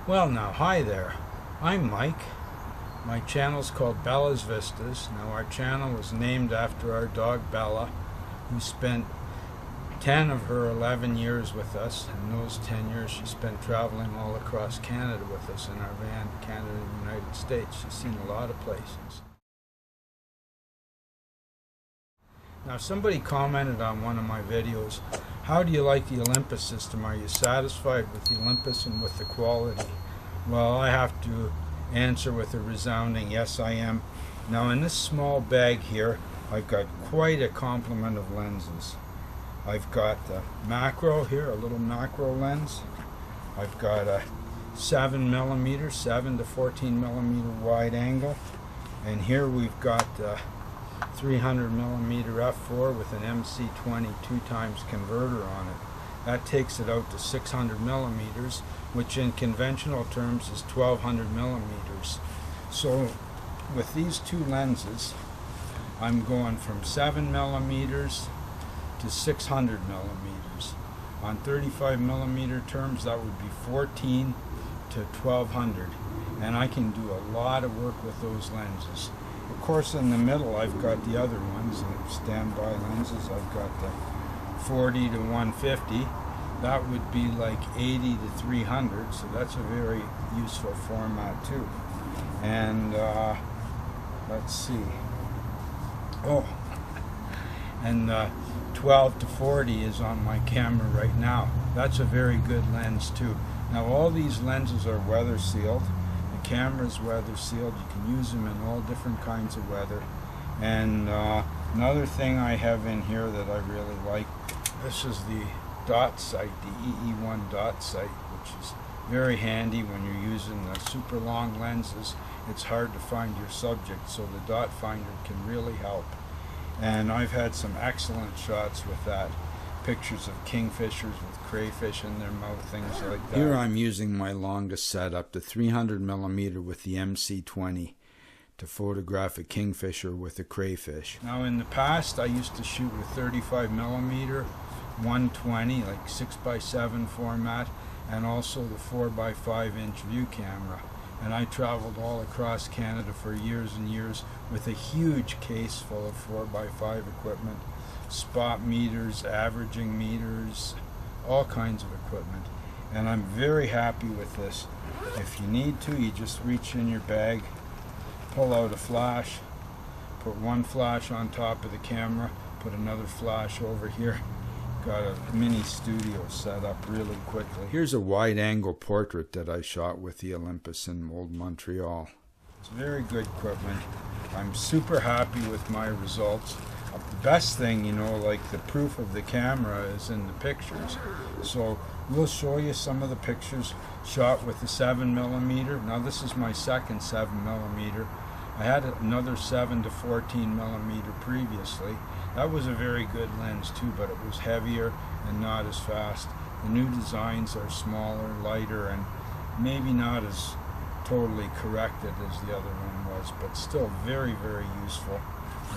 Well now, hi there. I'm Mike. My channel's called Bella's Vistas. Now our channel was named after our dog Bella, who spent 10 of her 11 years with us. And those 10 years she spent traveling all across Canada with us in our van, Canada and United States. She's seen a lot of places. Now somebody commented on one of my videos, how do you like the Olympus system? Are you satisfied with the Olympus and with the quality? Well, I have to answer with a resounding yes, I am. Now in this small bag here, I've got quite a complement of lenses. I've got the macro here, a little macro lens. I've got a 7mm, 7 to 14mm wide angle. And here we've got 300mm f4 with an MC20 2x converter on it. That takes it out to 600mm, which in conventional terms is 1200mm. So with these two lenses, I'm going from 7mm to 600mm. On 35mm terms, that would be 14 to 1200, and I can do a lot of work with those lenses. Of course, in the middle, I've got the other ones, the standby lenses. I've got the 40 to 150. That would be like 80 to 300, so that's a very useful format too. And let's see. Oh, and 12 to 40 is on my camera right now. That's a very good lens too. Now all these lenses are weather sealed. The camera is weather sealed. You can use them in all different kinds of weather. And another thing I have in here that I really like, this is the dot sight, the EE1 dot sight, which is very handy when you're using the super long lenses. It's hard to find your subject, so the dot finder can really help. And I've had some excellent shots with that. Pictures of kingfishers with crayfish in their mouth, things like that. Here I'm using my longest setup, the 300mm with the MC20, to photograph a kingfisher with a crayfish. Now in the past I used to shoot with 35mm 120, like 6x7 format, and also the 4x5 inch view camera. And I traveled all across Canada for years and years with a huge case full of 4x5 equipment, spot meters, averaging meters, all kinds of equipment. And I'm very happy with this. If you need to, you just reach in your bag, pull out a flash, put one flash on top of the camera, put another flash over here. Got a mini studio set up really quickly. Here's a wide-angle portrait that I shot with the Olympus in Old Montreal. It's very good equipment. I'm super happy with my results. The best thing, you know, like the proof of the camera is in the pictures. So we'll show you some of the pictures shot with the 7mm. Now this is my second 7mm. I had another 7 to 14mm previously. That was a very good lens too, but it was heavier and not as fast. The new designs are smaller, lighter, and maybe not as totally corrected as the other one was, but still very, very useful.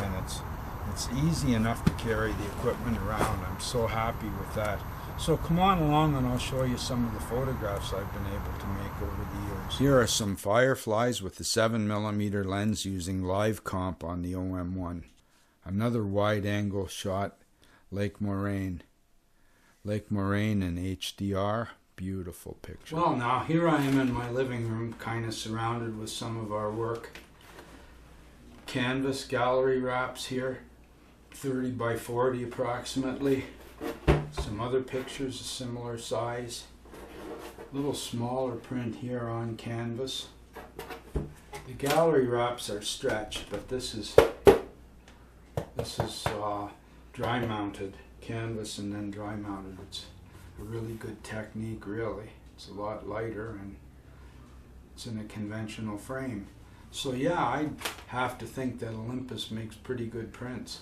And it's easy enough to carry the equipment around. I'm so happy with that. So come on along and I'll show you some of the photographs I've been able to make over the years. Here are some fireflies with the 7mm lens using live comp on the OM-1. Another wide-angle shot, Lake Moraine. Lake Moraine in HDR, beautiful picture. Well now, here I am in my living room, kind of surrounded with some of our work. Canvas gallery wraps here, 30 by 40 approximately. Some other pictures a similar size. A little smaller print here on canvas. The gallery wraps are stretched, but this is dry mounted canvas and then dry mounted. It's a really good technique, really. It's a lot lighter and it's in a conventional frame. So yeah, I have to think that Olympus makes pretty good prints.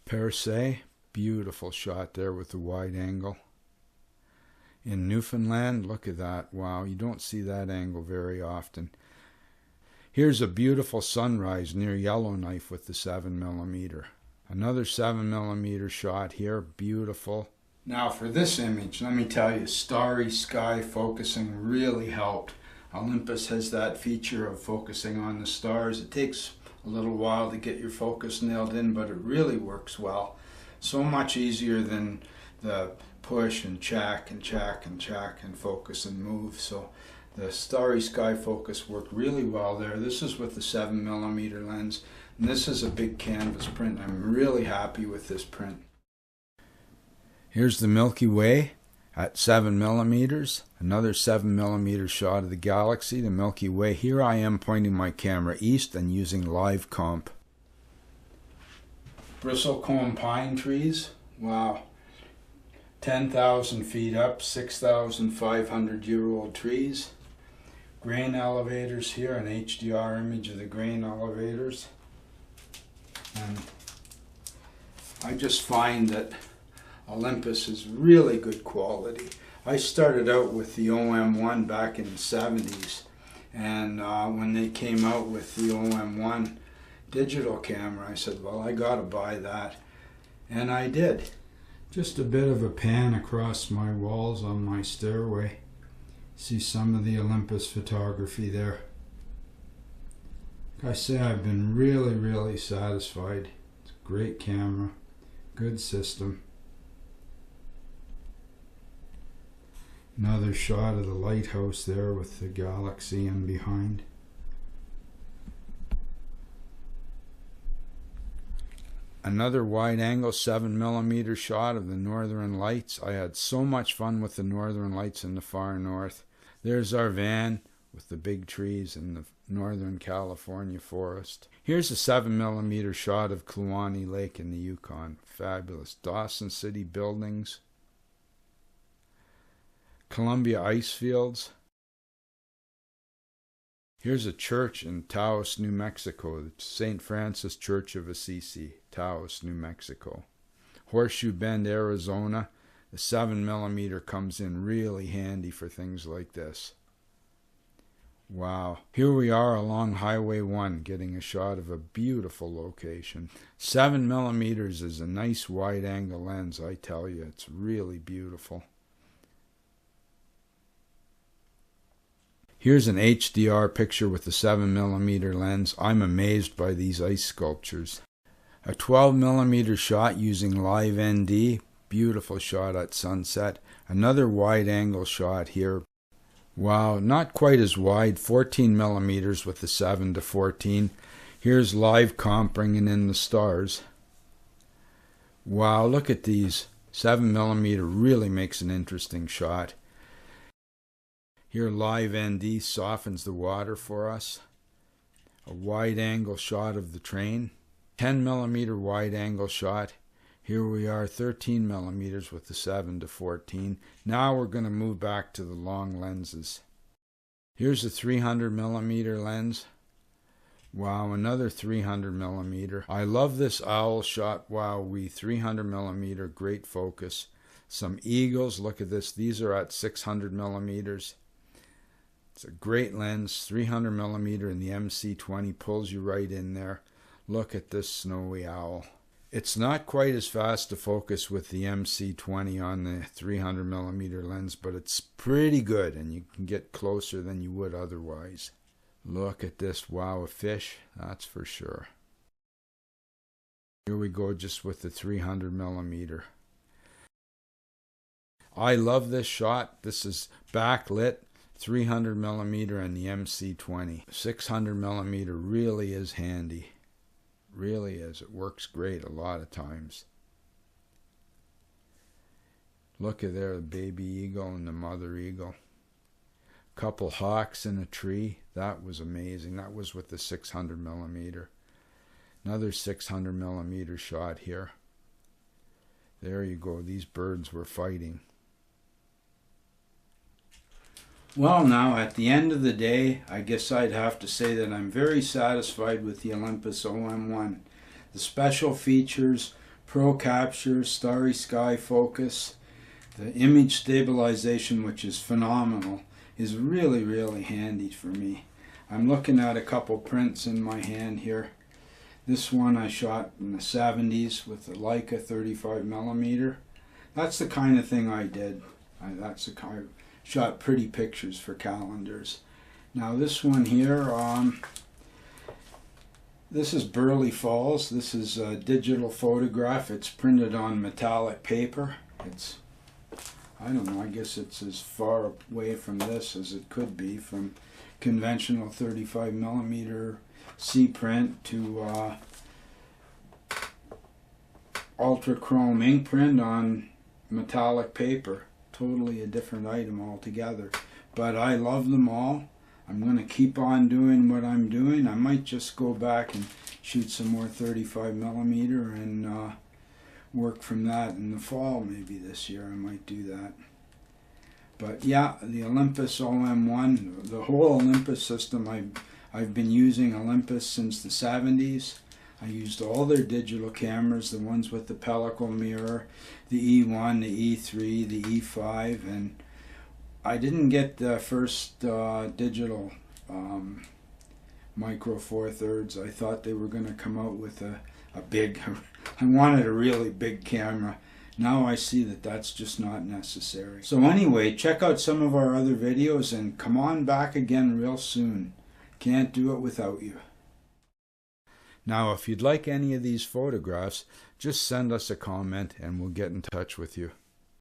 Per se, beautiful shot there with the wide angle. In Newfoundland, look at that. Wow, you don't see that angle very often. Here's a beautiful sunrise near Yellowknife with the 7mm. Another 7mm shot here, beautiful. Now for this image, let me tell you, starry sky focusing really helped. Olympus has that feature of focusing on the stars. It takes a little while to get your focus nailed in, but it really works well. So much easier than the push and check and check and check and focus and move. So the starry sky focus worked really well there. This is with the 7mm lens, and this is a big canvas print. I'm really happy with this print. Here's the Milky Way at 7mm, another 7mm shot of the galaxy, the Milky Way. Here I am pointing my camera east and using live comp. Bristlecone pine trees, wow. 10,000 feet up, 6,500-year-old trees. Grain elevators here, an HDR image of the grain elevators. And I just find that Olympus is really good quality. I started out with the OM-1 back in the 70s, and when they came out with the OM-1 digital camera, I said, well, I gotta buy that, and I did. Just a bit of a pan across my walls on my stairway. See some of the Olympus photography there. Like I say, I've been really satisfied. It's a great camera, good system. Another shot of the lighthouse there with the galaxy in behind. Another wide-angle 7mm shot of the Northern Lights. I had so much fun with the Northern Lights in the far north. There's our van with the big trees in the Northern California forest. Here's a 7mm shot of Kluane Lake in the Yukon. Fabulous. Dawson City buildings. Columbia ice fields. Here's a church in Taos, New Mexico, the St. Francis Church of Assisi, Taos, New Mexico. Horseshoe Bend, Arizona. The 7mm comes in really handy for things like this. Wow. Here we are along Highway 1 getting a shot of a beautiful location. 7mm is a nice wide-angle lens, I tell you. It's really beautiful. Here's an HDR picture with the 7mm lens. I'm amazed by these ice sculptures. A 12mm shot using live ND. Beautiful shot at sunset. Another wide angle shot here. Wow, not quite as wide. 14mm with the 7-14. Here's live comp bringing in the stars. Wow, look at these. 7mm really makes an interesting shot. Here live ND softens the water for us. A wide angle shot of the train. 10mm wide angle shot. Here we are 13mm with the 7-14. Now we're going to move back to the long lenses. Here's a 300mm lens. Wow, another 300mm. I love this owl shot. Wow, 300mm, great focus. Some eagles, look at this. These are at 600mm. It's a great lens, 300mm, and the MC20 pulls you right in there. Look at this snowy owl. It's not quite as fast to focus with the MC20 on the 300mm lens, but it's pretty good, and you can get closer than you would otherwise. Look at this, wow, a fish, that's for sure. Here we go just with the 300mm. I love this shot. This is backlit. 300mm and the MC20. 600mm really is handy. Really is. It works great a lot of times. Look at there, the baby eagle and the mother eagle. Couple hawks in a tree. That was amazing. That was with the 600mm. Another 600mm shot here. There you go. These birds were fighting. Well, now, at the end of the day, I guess I'd have to say that I'm very satisfied with the Olympus OM-1. The special features, Pro Capture, Starry Sky Focus, the image stabilization, which is phenomenal, is really handy for me. I'm looking at a couple prints in my hand here. This one I shot in the 70s with the Leica 35mm. that's the kind of thing I did. That's the kind of, shot pretty pictures for calendars. Now this one here, this is Burley Falls. This is a digital photograph. It's printed on metallic paper. It's, I don't know, I guess it's as far away from this as it could be, from conventional 35mm C print to ultra chrome ink print on metallic paper. Totally a different item altogether. But I love them all. I'm going to keep on doing what I'm doing. I might just go back and shoot some more 35mm and work from that in the fall. Maybe this year I might do that. But yeah, the Olympus OM-1, the whole Olympus system, I've been using Olympus since the 70s. I used all their digital cameras, the ones with the pellicle mirror, the E1, the E3, the E5, and I didn't get the first digital micro four thirds. I thought they were going to come out with a big, I wanted a really big camera. Now I see that that's just not necessary. So anyway, check out some of our other videos and come on back again real soon. Can't do it without you. Now, if you'd like any of these photographs, just send us a comment and we'll get in touch with you.